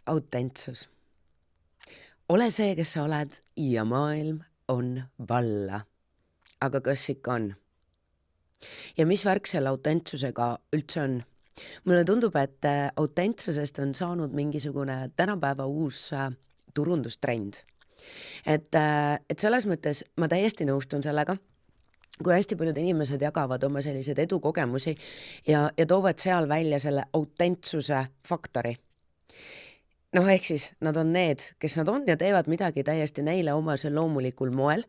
Autentsus. Ole see, kes sa oled ja maailm on valla. Aga kas ikka on? Ja mis värk selle autentsusega üldse on? Mulle tundub, et autentsusest on saanud mingisugune tänapäeva uus turundustrend. Et selles mõttes ma täiesti nõustun sellega, kui hästi paljud inimesed jagavad oma selliseid edukogemusi ja toovad seal välja selle autentsuse faktori. Noh, ehk siis nad on need, kes nad on ja teevad midagi täiesti neile omasel loomulikul moel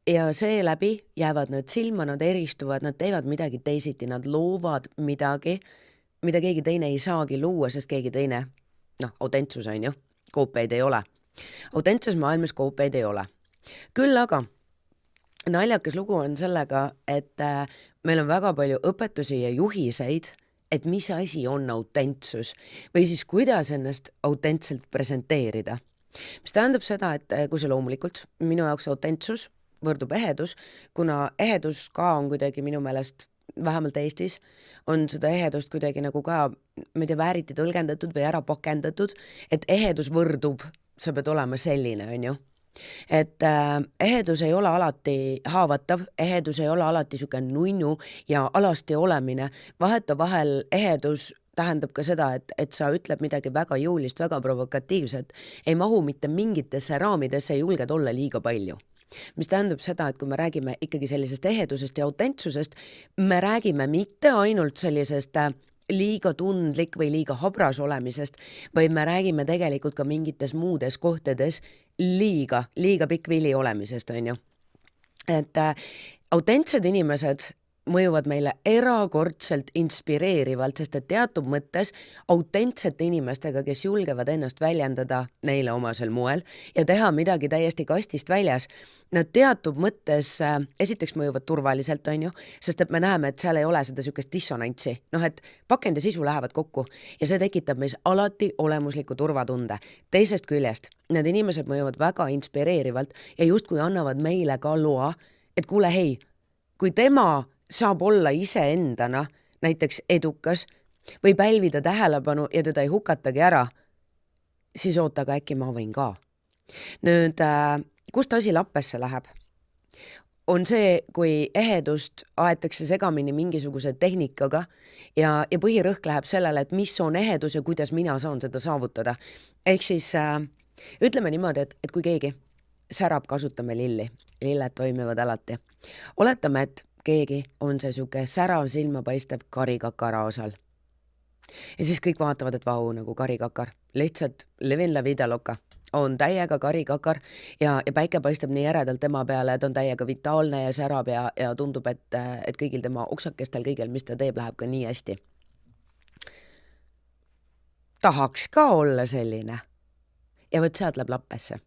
ja seeläbi jäävad nad silma, nad eristuvad, nad teevad midagi teisiti, nad loovad midagi, mida keegi teine ei saagi luua, sest keegi teine, autentsus on ju, koopeid ei ole. Autentsus maailmas koopeid ei ole. Küll aga naljakas lugu on sellega, et meil on väga palju õpetusi ja juhiseid, et mis asi on autentsus või siis kuidas ennast autentselt presenteerida. Mis tähendab seda, et kui see loomulikult minu jaoks autentsus võrdub ehedus, kuna ehedus ka on kuidagi minu meelest, vähemalt Eestis, on seda ehedust kuidagi nagu ka, ma ei tea, vääriti tõlgendatud või ära pakendatud, et ehedus võrdub, sa pead olema selline, on ju. Et ehedus ei ole alati haavatav, ehedus ei ole alati siuke nunnu ja alasti olemine. Vahetevahel ehedus tähendab ka seda, et sa ütled midagi väga jõulist, väga provokatiivset, ei mahu mitte mingitesse raamidesse, ei julged olla liiga palju. Mis tähendab seda, et kui me räägime ikkagi sellisest ehedusest ja autentsusest, me räägime mitte ainult sellisest liiga tundlik või liiga habras olemisest, vaid me räägime tegelikult ka mingites muudes kohtades liiga pikk vili olemisest, on ju. Et autentsed inimesed mõjuvad meile erakordselt inspireerivalt, sest et teatud mõttes autentsete inimestega, kes julgevad ennast väljendada neile omasel moel ja teha midagi täiesti kastist väljas, nad teatud mõttes esiteks mõjuvad turvaliselt, on ju, sest et me näeme, et seal ei ole seda sükest dissonantsi. Et pakend ja sisu lähevad kokku ja see tekitab meis alati olemusliku turvatunde. Teisest küljest, need inimesed mõjuvad väga inspireerivalt ja justkui annavad meile ka loa, et kuule, hei, kui tema saab olla iseendana näiteks edukas või pälvida tähelepanu ja teda ei hukatagi ära, siis oota, aga äkki ma võin ka. Nüüd, kust asi lappesse läheb? On see, kui ehedust aetakse segamini mingisuguse tehnikaga ja põhirõhk läheb sellele, et mis on ehedus ja kuidas mina saan seda saavutada. Ehk siis ütleme niimoodi, et kui keegi särab, kasutame lilli. Lilled toimivad alati. Oletame, et keegi on see siuke särav silmapaistev karikakara osal. Ja siis kõik vaatavad, et vau, nagu karikakar. Lihtsalt livin la vida loca. On täiega karikakar ja päike paistab nii eredalt tema peale, et on täiega vitaalne ja särab ja tundub, et kõigil tema oksakestel, kõigil, mis ta teeb, läheb ka nii hästi. Tahaks ka olla selline. Ja võt sealt läheb lappesse.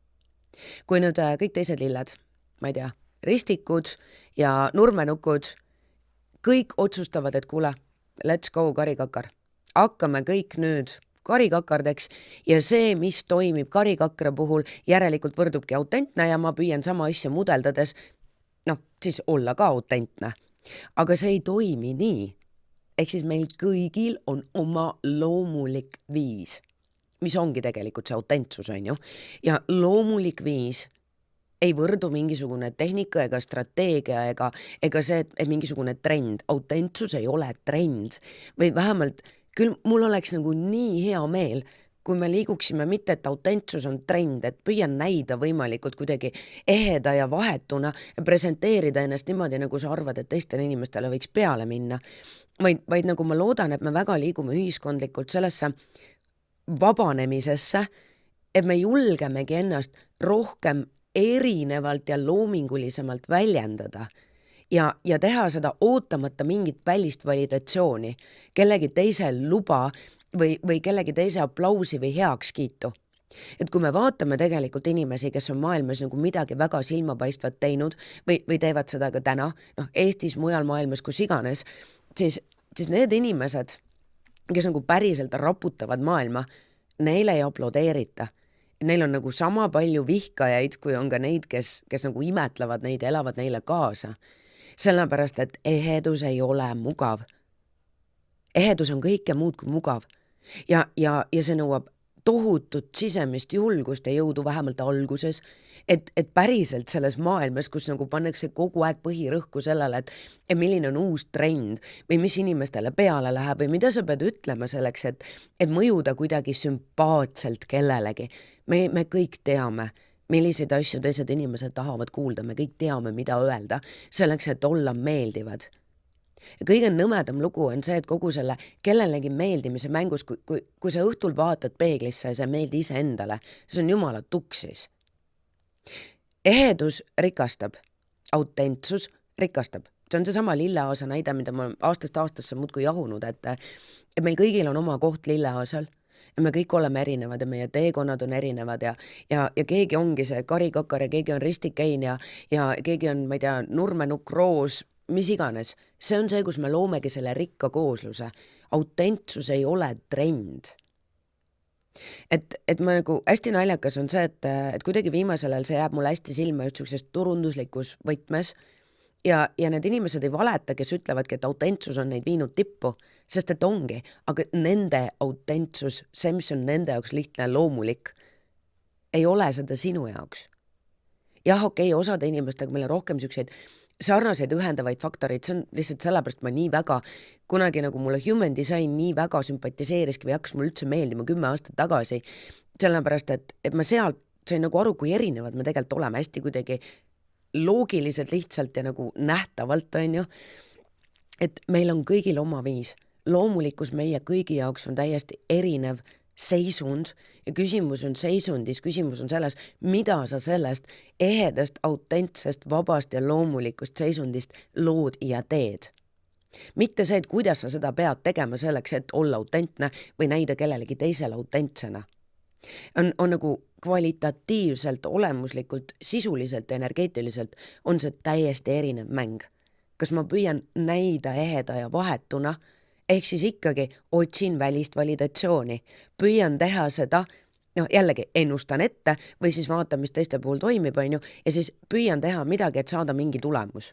Kui nüüd kõik teised lilled, ma ei tea, ristikud ja nurmenukud, kõik otsustavad, et kuule, let's go karikakar. Hakkame kõik nüüd karikakardeks ja see, mis toimib karikakra puhul, järelikult võrdubki autentne ja ma püüan sama asja mudeldades, siis olla ka autentne. Aga see ei toimi nii. Ehk siis meil kõigil on oma loomulik viis, mis ongi tegelikult see autentsus, on ju. Ja loomulik viis ei võrdu mingisugune tehnika ega strateegia ega see, et mingisugune trend. Autentsus ei ole trend. Või vähemalt, küll mul oleks nagu nii hea meel, kui me liiguksime mitte, et autentsus on trend, et püüan näida võimalikult kuidagi eheda ja vahetuna ja presenteerida ennast niimoodi, nagu sa arvad, et teistele inimestele võiks peale minna. Vaid nagu ma loodan, et me väga liigume ühiskondlikult sellesse vabanemisesse, et me julgemegi ennast rohkem erinevalt ja loomingulisemalt väljendada ja teha seda ootamata mingit välist validatsiooni, kellegi teise luba või kellegi teise aplausi või heakskiitu. Et kui me vaatame tegelikult inimesi, kes on maailmas nagu midagi väga silmapaistvat teinud või teevad seda ka täna, Eestis, mujal maailmas, kus iganes, siis need inimesed, kes nagu päriselt raputavad maailma, neile ei aplodeerita. Neil on nagu sama palju vihkajaid, kui on ka neid, kes nagu imetlevad neid ja elavad neile kaasa. Sellepärast, et ehedus ei ole mugav. Ehedus on kõike muud kui mugav. Ja see nõuab tohutut sisemist julgust ja jõudu vähemalt alguses, et päriselt selles maailmas, kus nagu pannakse kogu aeg põhirõhku sellele, et milline on uus trend või mis inimestele peale läheb või mida sa pead ütlema selleks, et mõjuda kuidagi sümpaatselt kellelegi. Me kõik teame, milliseid asju teised inimesed tahavad kuulda, me kõik teame, mida öelda selleks, et olla meeldivad. Ja kõige nõmedam lugu on see, et kogu selle kellelegi meeldimise mängus, kui sa õhtul vaatad peeglisse ja sa meeldi ise endale, see on jumala tuksis. Ehedus rikastab, autentsus rikastab. See on seesama lilleaasa näide, mida ma aastast aastasse muudkui jahunud, et meil kõigil on oma koht lilleaasal ja me kõik oleme erinevad ja meie teekonnad on erinevad ja keegi ongi see karikakar ja keegi on ristikein ja keegi on, ma ei tea, nurmenukk, roos, mis iganes. See on see, kus me loomegi selle rikka koosluse. Autentsus ei ole trend. Et ma nagu hästi naljakas on see, et kuidagi viimasel ajal see jääb mulle hästi silma just sellises turunduslikus võtmes ja need inimesed ei valeta, kes ütlevadki, et autentsus on neid viinud tippu, sest et ongi, aga nende autentsus, see, mis on nende jaoks lihtne loomulik, ei ole seda sinu jaoks. Jah, okei, osade inimestega meil on rohkem selliseid sarnaseid ühendavaid faktoreid, see on lihtsalt sellepärast ma nii väga, kunagi nagu mulle human design nii väga sümpatiseeriski või hakkas mulle üldse meeldima 10 aastat tagasi, sellepärast, et ma sealt sain nagu aru, kui erinevad me tegelikult oleme hästi kuidagi loogiliselt lihtsalt ja nagu nähtavalt, on ju, et meil on kõigil oma viis. Loomulikkus meie kõigi jaoks on täiesti erinev seisund ja küsimus on seisundis, küsimus on selles, mida sa sellest ehedast, autentsest, vabast ja loomulikust seisundist lood ja teed. Mitte see, et kuidas sa seda pead tegema selleks, et olla autentne või näida kellelegi teisele autentsena. On nagu kvalitatiivselt, olemuslikult, sisuliselt ja energeetiliselt on see täiesti erinev mäng. Kas ma püüan näida eheda ja vahetuna, ehk siis ikkagi otsin välist validatsiooni, püüan teha seda, jällegi ennustan ette või siis vaatan, mis teiste puhul toimib, on ju, ja siis püüan teha midagi, et saada mingi tulemus.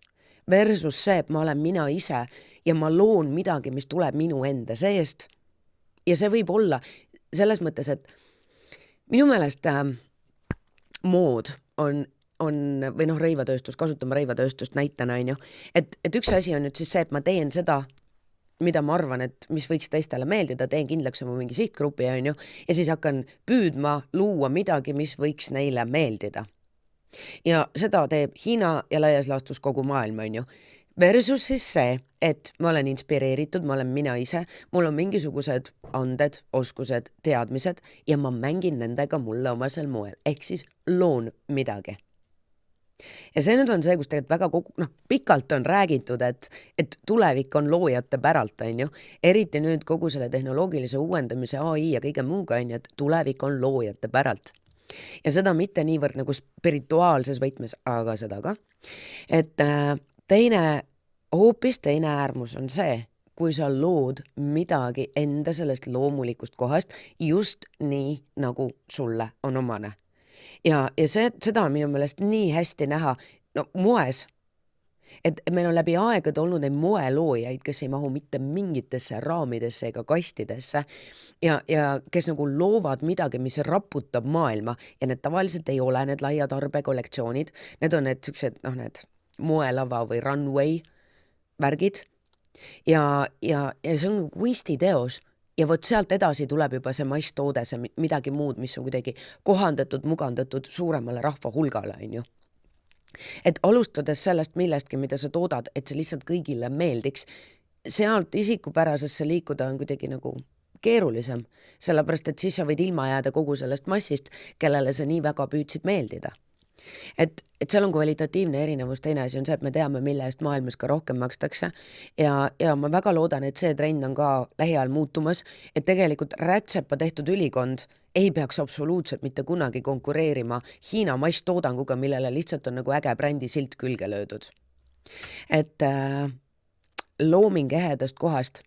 Versus see, et ma olen mina ise ja ma loon midagi, mis tuleb minu enda seest. Ja see võib olla selles mõttes, et minu meelest mood on või rõivatööstus, kasutame rõivatööstust näitena, on ju, et üks asi on nüüd siis see, et ma teen seda, mida ma arvan, et mis võiks teistele meeldida, teen kindlaks oma mingi sihtgrupi, on ju, ja siis hakkan püüdma luua midagi, mis võiks neile meeldida. Ja seda teeb Hiina ja laias laastus kogu maailm, on ju. Versus siis see, et ma olen inspireeritud, ma olen mina ise, mul on mingisugused anded, oskused, teadmised ja ma mängin nendega mulle omasel moel, ehk siis loon midagi. Ja see nüüd on see, kus tegelikult väga pikalt on räägitud, et tulevik on loojate päralt, on ju. Eriti nüüd kogu selle tehnoloogilise uuendamise AI ja kõige muuga, on ju, et tulevik on loojate päralt. Ja seda mitte niivõrd nagu spirituaalses võtmes, aga seda ka. Et hoopis teine äärmus on see, kui sa lood midagi enda sellest loomulikust kohast just nii, nagu sulle on omane. Ja seda on minu meelest nii hästi näha, moes, et meil on läbi aegade olnud neid moeloojaid, kes ei mahu mitte mingitesse raamidesse ega kastidesse ja kes nagu loovad midagi, mis raputab maailma ja need tavaliselt ei ole need laia tarbekollektsioonid, need on need sellised, need moelava või runway värgid ja see on kunstiteos. Ja võt sealt edasi tuleb juba see masstoode, see midagi muud, mis on kuidagi kohandatud, mugandatud suuremale rahva hulgale, on ju. Et alustades sellest millestki, mida sa toodad, et see lihtsalt kõigile meeldiks, sealt isikupärasesse liikuda on kuidagi nagu keerulisem, sellepärast et siis sa võid ilma jääda kogu sellest massist, kellele sa nii väga püüdsid meeldida. Et seal on kvalitatiivne erinevus, teine asi on see, et me teame, mille eest maailmas ka rohkem makstakse ja ma väga loodan, et see trend on ka lähiajal muutumas, et tegelikult rätsepa tehtud ülikond ei peaks absoluutselt mitte kunagi konkureerima Hiina masstoodanguga, millele lihtsalt on nagu äge brändi silt külge löödud. Et looming ehedast kohast,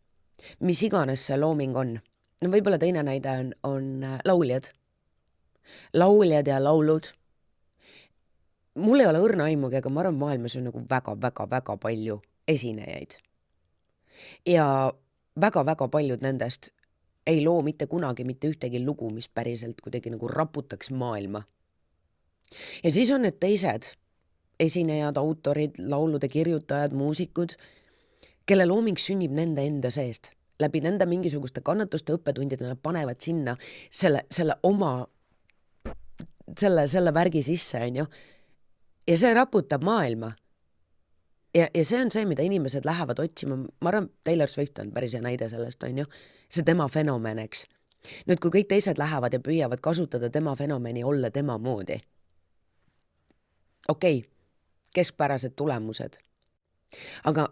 mis iganes see looming on. Võib-olla teine näide on lauljad ja laulud. Mul ei ole õrna aimugi, aga ma arvan, maailmas on nagu väga palju esinejaid. Ja väga paljud nendest ei loo mitte kunagi mitte ühtegi lugu, mis päriselt kuidagi nagu raputaks maailma. Ja siis on need teised esinejad, autorid, laulude kirjutajad, muusikud, kelle looming sünnib nende enda seest. Läbi nende mingisuguste kannatuste õppetundide nad panevad sinna selle oma, selle värgi sisse, on ju. Ja see raputab maailma. Ja see on see, mida inimesed lähevad otsima. Ma arvan, Taylor Swift on päris hea näide sellest, on ju. See tema fenomen, eks. Nüüd, kui kõik teised lähevad ja püüavad kasutada tema fenomeni olla tema moodi. Okei, keskpärased tulemused. Aga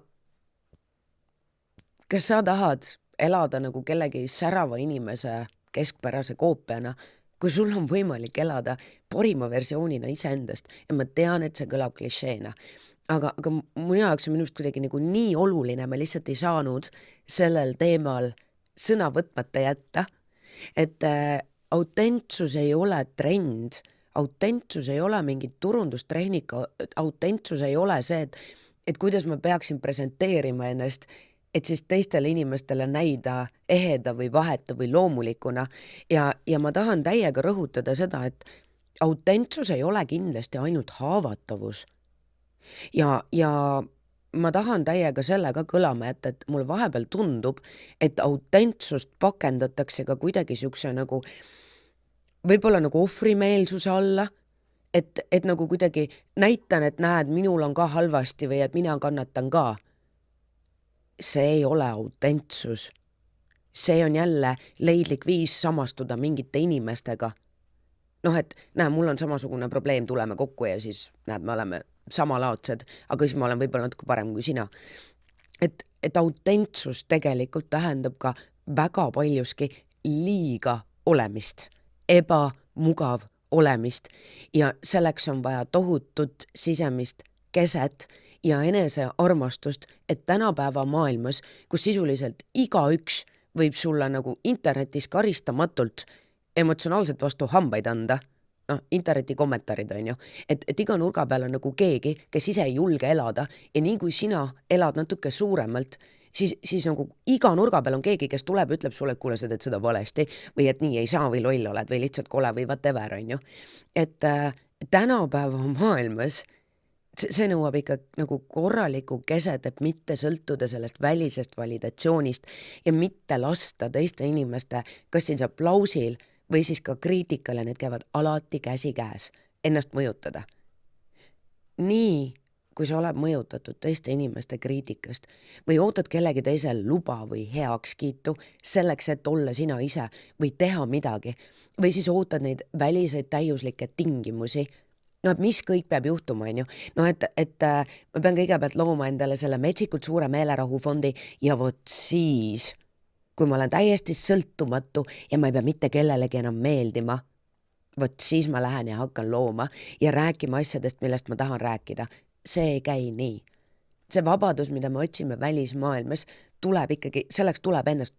kas sa tahad elada nagu kellegi särava inimese keskpärase koopiana, kui sul on võimalik elada parima versioonina iseendast? Ja ma tean, et see kõlab klišeena. Aga mu jaoks on minust kuidagi nagu nii oluline, ma lihtsalt ei saanud sellel teemal sõna võtmata jätta, et autentsus ei ole trend, autentsus ei ole mingi turundustehnika, autentsus ei ole see, et kuidas ma peaksin presenteerima ennast, et siis teistele inimestele näida eheda või vaheta või loomulikuna. Ja ma tahan täiega rõhutada seda, et autentsus ei ole kindlasti ainult haavatavus. Ja ma tahan täiega sellega kõlama, et mul vahepeal tundub, et autentsust pakendatakse ka kuidagi siukse nagu, võib-olla nagu ohvrimeelsuse alla, et nagu kuidagi näitan, et näed, minul on ka halvasti või et mina kannatan ka. See ei ole autentsus. See on jälle leidlik viis samastuda mingite inimestega. Et näe, mul on samasugune probleem, tuleme kokku ja siis näed, me oleme samalaadsed, aga siis ma olen võib-olla natuke parem kui sina. Et autentsus tegelikult tähendab ka väga paljuski liiga olemist, ebamugav olemist ja selleks on vaja tohutut sisemist keset ja enese armastust, et tänapäeva maailmas, kus sisuliselt igaüks võib sulle nagu internetis karistamatult emotsionaalselt vastu hambaid anda, interneti kommentaarid on ju, et iga nurga peal on nagu keegi, kes ise ei julge elada ja nii kui sina elad natuke suuremalt, siis nagu iga nurga peal on keegi, kes tuleb ja ütleb sulle, et kuule, sa teed seda valesti või et nii ei saa või loll oled või lihtsalt kole või whatever on ju. Et tänapäeva maailmas see nõuab ikka nagu korralikku keset, et mitte sõltuda sellest välisest validatsioonist ja mitte lasta teiste inimeste, kas siis aplausil või siis ka kriitikale, need käivad alati käsi käes, ennast mõjutada. Nii, kui sa oled mõjutatud teiste inimeste kriitikast või ootad kellegi teisel luba või heakskiitu selleks, et olla sina ise või teha midagi või siis ootad neid väliseid täiuslikke tingimusi, et mis kõik peab juhtuma, on ju. Et ma pean kõigepealt looma endale selle metsikult suure meelerahufondi ja vot siis, kui ma olen täiesti sõltumatu ja ma ei pea mitte kellelegi enam meeldima, vot siis ma lähen ja hakkan looma ja rääkima asjadest, millest ma tahan rääkida. See ei käi nii. See vabadus, mida me otsime välismaailmas, tuleb ikkagi, selleks tuleb ennast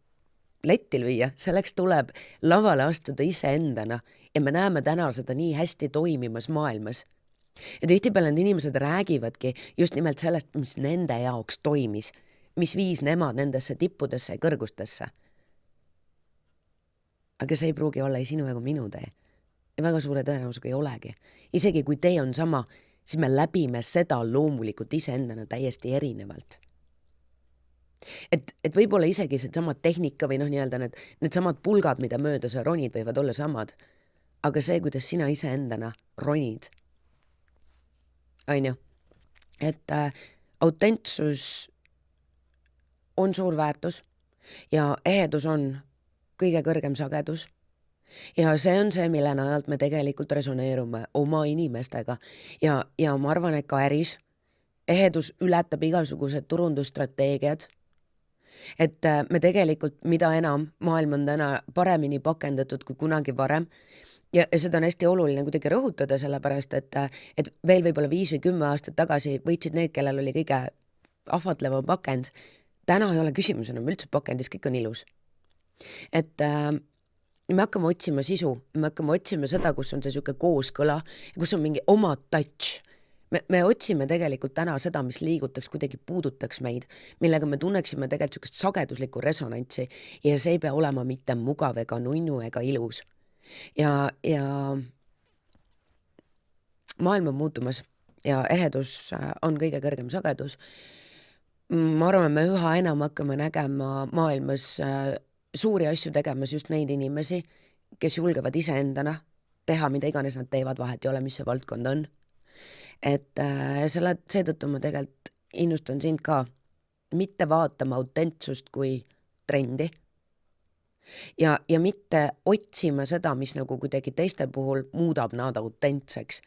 letti lüüa, selleks tuleb lavale astuda iseendana ja me näeme täna seda nii hästi toimimas maailmas. Ja tihtipeale need inimesed räägivadki just nimelt sellest, mis nende jaoks toimis, mis viis nemad nendesse tippudesse ja kõrgustesse. Aga see ei pruugi olla ei sinu ega minu tee. Ja väga suure tõenäosusega ei olegi. Isegi kui tee on sama, siis me läbime seda loomulikult iseendana täiesti erinevalt. Et võib-olla isegi see sama tehnika või nii-öelda need samad pulgad, mida mööda sa ronid, võivad olla samad. Aga see, kuidas sina iseendana ronid, on ju, et autentsus on suur väärtus ja ehedus on kõige kõrgem sagedus. Ja see on see, mille najalt me tegelikult resoneerume oma inimestega ja ma arvan, et ka äris ehedus ületab igasugused turundusstrateegiad. Et me tegelikult, mida enam, maailm on täna paremini pakendatud kui kunagi varem ja seda on hästi oluline kuidagi rõhutada, sellepärast, et veel võib-olla 5 või 10 aastat tagasi võitsid need, kellel oli kõige ahvatlevam pakend. Täna ei ole küsimus enam üldse pakendis, kõik on ilus. Et me hakkame otsima sisu, me hakkame otsima seda, kus on see siuke kooskõla, kus on mingi oma touch. me otsime tegelikult täna seda, mis liigutaks, kuidagi puudutaks meid, millega me tunneksime tegelikult niisugust sageduslikku resonantsi ja see ei pea olema mitte mugav ega nunnu ega ilus. Ja maailm on muutumas ja ehedus on kõige kõrgem sagedus. Ma arvan, me üha enam hakkame nägema maailmas suuri asju tegemas just neid inimesi, kes julgevad iseendana teha, mida iganes nad teevad, vahet ei ole, mis see valdkond on. Et seetõttu ma tegelikult innustan sind ka mitte vaatama autentsust kui trendi ja mitte otsima seda, mis nagu kuidagi teiste puhul muudab nad autentseks,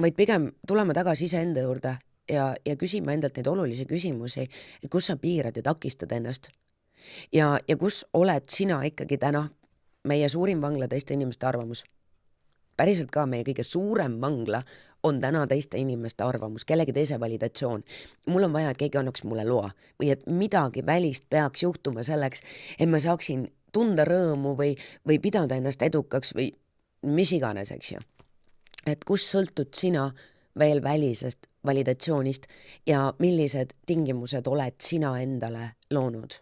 vaid pigem tulema tagasi iseenda juurde ja küsima endalt neid olulisi küsimusi, et kus sa piirad ja takistad ennast ja kus oled sina ikkagi täna, meie suurim vangla teiste inimeste arvamus. Päriselt ka meie kõige suurem vangla on täna teiste inimeste arvamus, kellegi teise validatsioon. Mul on vaja, et keegi annaks mulle loa või et midagi välist peaks juhtuma selleks, et ma saaksin tunda rõõmu või pidada ennast edukaks või mis iganes, eks ju. Et kus sõltud sina veel välisest validatsioonist ja millised tingimused oled sina endale loonud.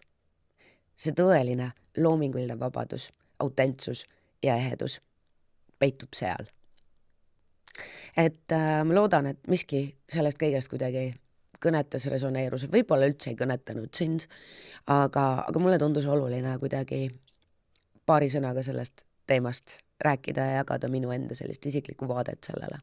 See tõeline loominguline vabadus, autentsus ja ehedus peitub seal. Et ma loodan, et miski sellest kõigest kuidagi kõnetas, resoneerus, võib-olla üldse ei kõnetanud sind, aga mulle tundus oluline kuidagi paari sõnaga sellest teemast rääkida ja jagada minu enda sellist isiklikku vaadet sellele.